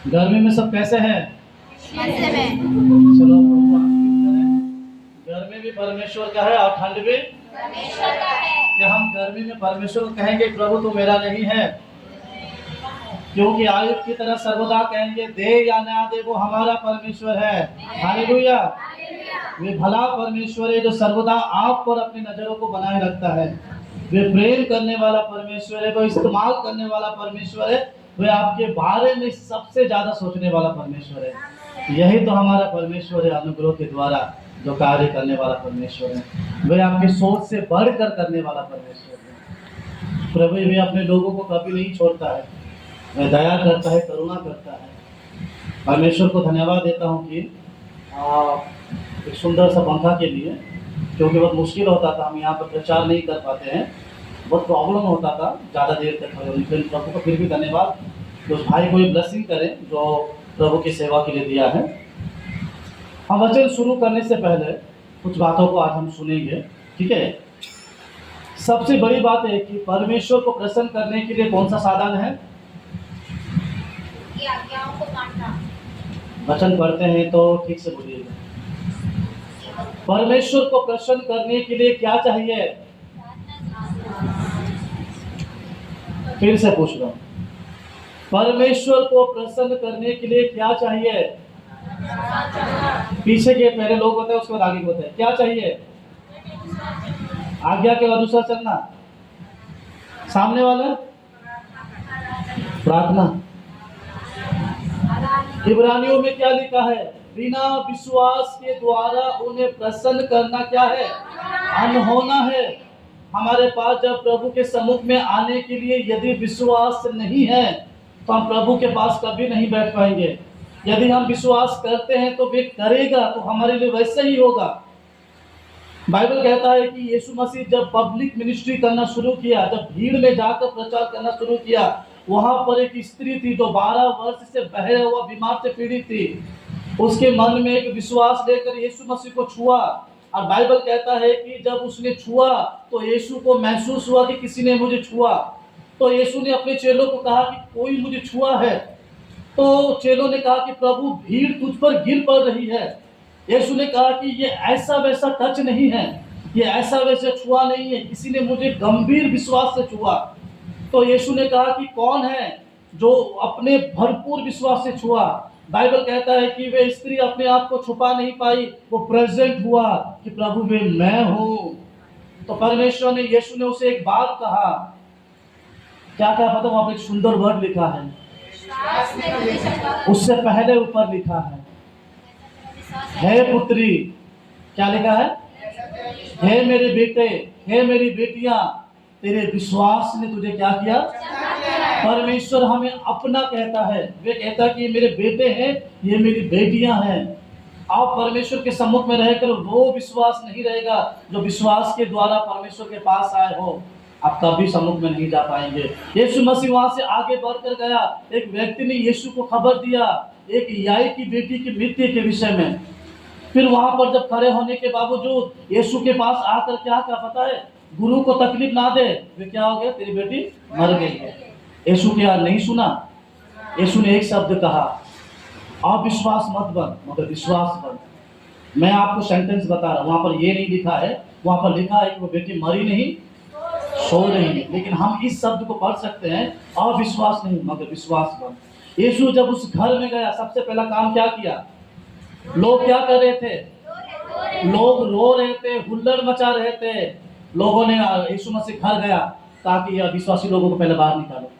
गर्मी में सब कैसे हैं? कैसे में? चलो प्रभु आशीष करें। गर्मी भी परमेश्वर का है और ठंड भी परमेश्वर का है। कि हम गर्मी में परमेश्वर को कहेंगे प्रभु तू मेरा नहीं है, क्योंकि आयुध की तरह सर्वदा कहेंगे दे या ना दे वो हमारा परमेश्वर है। हालेलुया। वे भला परमेश्वर है जो सर्वदा आप पर अपनी नजरों को बनाए रखता है। वे प्रेम करने वाला परमेश्वर है, वो इस्तेमाल करने वाला परमेश्वर है, वे आपके बारे में सबसे ज्यादा सोचने वाला परमेश्वर है। यही तो हमारा परमेश्वर है, अनुग्रह के द्वारा जो कार्य करने वाला परमेश्वर है। वे आपकी सोच से बढ़कर करने वाला परमेश्वर है। प्रभु भी अपने लोगों को कभी नहीं छोड़ता है, वह दया करता है, करुणा करता है। परमेश्वर को धन्यवाद देता हूँ कि एक सुंदर सा पंखा के लिए, क्योंकि बहुत मुश्किल होता था, हम यहाँ पर प्रचार नहीं कर पाते हैं, बहुत प्रॉब्लम होता था ज़्यादा देर तक खड़े होने के लिए। प्रभु को फिर भी धन्यवाद कि उस भाई को ये ब्लेसिंग करें जो प्रभु की सेवा के लिए दिया है। हम वचन शुरू करने से पहले कुछ बातों को आज हम सुनेंगे, ठीक है। सबसे बड़ी बात है कि परमेश्वर को प्रसन्न करने के लिए कौन सा साधन है? की आज्ञाओं को मानना। वचन पढ़ते हैं तो ठीक से बोलिएगा। परमेश्वर को प्रसन्न करने के लिए क्या चाहिए? फिर से पूछ रहा हूं, परमेश्वर को प्रसन्न करने के लिए क्या चाहिए? पीछे के पहले लोग बताए, उसके बाद आगे बताए क्या चाहिए? आज्ञा के अनुसार चलना। सामने वाला प्रार्थना। इब्रानियों में क्या लिखा है? बिना विश्वास के द्वारा उन्हें प्रसन्न करना क्या है? अनहोना है। हमारे पास जब प्रभु के सम्मुख में आने के लिए यदि विश्वास नहीं है तो हम प्रभु के पास कभी नहीं बैठ पाएंगे। यदि हम विश्वास करते हैं तो वे करेगा तो हमारे लिए वैसे ही होगा। बाइबल कहता है कि यीशु मसीह जब पब्लिक मिनिस्ट्री करना शुरू किया, जब भीड़ में जाकर प्रचार करना शुरू किया, वहां पर एक स्त्री थी जो 12 वर्ष से बहरा हुआ बीमार से पीड़ित थी। उसके मन में एक विश्वास लेकर यीशु मसीह को छुआ, और बाइबल कहता है कि जब उसने छुआ तो यीशु को महसूस हुआ कि किसी ने मुझे छुआ। तो यीशु ने अपने चेलों को कहा कि कोई मुझे छुआ है। तो चेलों ने कहा कि प्रभु भीड़ तुझ पर गिर पड़ रही है। यीशु ने कहा कि ये ऐसा वैसा टच नहीं है, ये ऐसा वैसा छुआ नहीं है, किसी ने मुझे गंभीर विश्वास से छुआ। तो यीशु ने कहा कि कौन है जो अपने भरपूर विश्वास से छुआ? बाइबल कहता है कि वे स्त्री अपने आप को छुपा नहीं पाई, वो प्रेजेंट हुआ कि प्रभु वे मैं हूं। तो परमेश्वर ने, यीशु ने उसे एक बात कहा, क्या क्या पता? वहां पर एक सुंदर वर्ड लिखा है, उससे पहले ऊपर लिखा है पुत्री। क्या लिखा है? हे मेरे बेटे, हे मेरी बेटियां, तेरे विश्वास ने तुझे क्या किया? परमेश्वर हमें अपना कहता है, वे कहता है कि ये मेरे बेटे हैं, ये मेरी बेटियां हैं। आप परमेश्वर के सम्मुख में रहकर वो विश्वास नहीं रहेगा जो विश्वास के द्वारा परमेश्वर के पास आए हो, आप कभी सम्मुख में नहीं जा पाएंगे। यीशु मसीह वहां से आगे बढ़कर गया। एक व्यक्ति ने यीशु को खबर दिया एक याई की बेटी की मृत्यु के विषय में। फिर वहां पर जब खड़े होने के बावजूद यीशु के पास आकर क्या कहा पता है? गुरु को तकलीफ ना दे, वे क्या हो गया? तेरी बेटी मर गई है। यीशु के यार नहीं सुना। यीशु ने एक शब्द कहा, अविश्वास मत बन मगर विश्वास बन। मैं आपको सेंटेंस बता रहा हूं, वहां पर ये नहीं लिखा है, वहां पर लिखा है कि वो बेटी मरी नहीं, सो रही है। लेकिन हम इस शब्द को पढ़ सकते हैं, अविश्वास नहीं मगर विश्वास बन। यीशु जब उस घर में गया, सबसे पहला काम क्या किया? लोग क्या कर रहे थे? लोग रो रहे थे, हुल्लड़ मचा रहे थे। लोगों ने, यीशु मसीह घर गया ताकि ये अविश्वासी लोगों को पहले बाहर निकालो।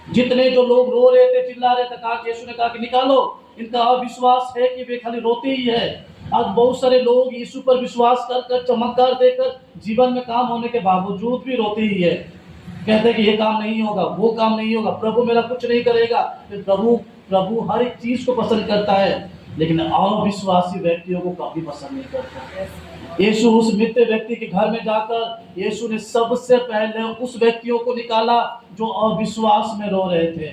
जितने जो लोग रो रहे थे, चिल्ला रहे थे, कहा, यीशु ने कहा कि निकालो, इनका अविश्वास है कि वे खाली रोते ही है। आज बहुत सारे लोग यीशु पर विश्वास कर कर, चमत्कार देकर, जीवन में काम होने के बावजूद भी रोते ही है। कहते हैं कि ये काम नहीं होगा, वो काम नहीं होगा, प्रभु मेरा कुछ नहीं करेगा। प्रभु हर एक चीज को पसंद करता है, लेकिन अविश्वासी व्यक्तियों को कभी पसंद नहीं करता। यीशु उस मृत व्यक्ति के घर में जाकर यीशु ने सबसे पहले उस व्यक्तियों को निकाला जो अविश्वास में रो रहे थे।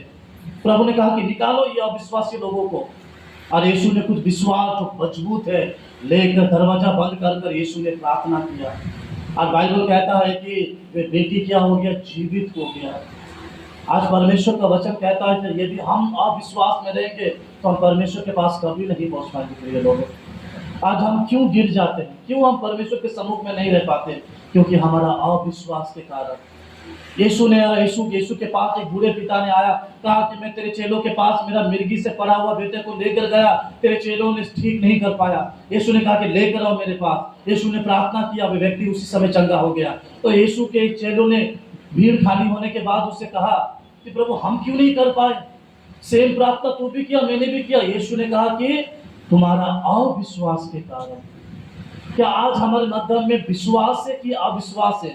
प्रभु ने कहा कि निकालो ये अविश्वासी लोगों को। और यीशु ने कुछ विश्वास जो मजबूत है लेकर दरवाजा बंद कर यीशु ने प्रार्थना किया। और बाइबल कहता है कि वे बेटी क्या हो गया? जीवित हो गया। आज परमेश्वर का वचन कहता है कि यदि हम अविश्वास में रहेंगे तो हम परमेश्वर के पास कभी नहीं पहुंच पाएंगे। प्रिय लोगों, आज हम क्यों गिर जाते हैं, क्यों हम परमेश्वर के सम्मुख में नहीं रह पाते? क्योंकि हमारा अविश्वास के कारण। यीशु के पास एक बूढ़े पिता ने आया, कहा कि मैं तेरे चेलों के पास मेरा मिर्गी से पड़ा हुआ बेटे को लेकर गया, तेरे चेलों ने ठीक नहीं कर पाया। यीशु ने कहा कि लेकर आओ मेरे पास। यीशु ने प्रार्थना किया, वे व्यक्ति उसी समय चंगा हो गया। तो यीशु के चेलों ने भीड़ खाली होने के बाद उससे कहा कि प्रभु हम क्यों नहीं कर पाए? सेम प्रार्थना तू भी किया, मैंने भी किया। यीशु ने कहा कि तुम्हारा अविश्वास के कारण। क्या आज हमारे मध्य में विश्वास है कि अविश्वास है?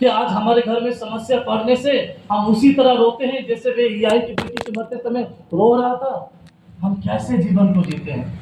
कि आज हमारे घर में समस्या पड़ने से हम उसी तरह रोते हैं जैसे वे याई की बेटी के मरते समय रो रहा था? हम कैसे जीवन को जीते हैं?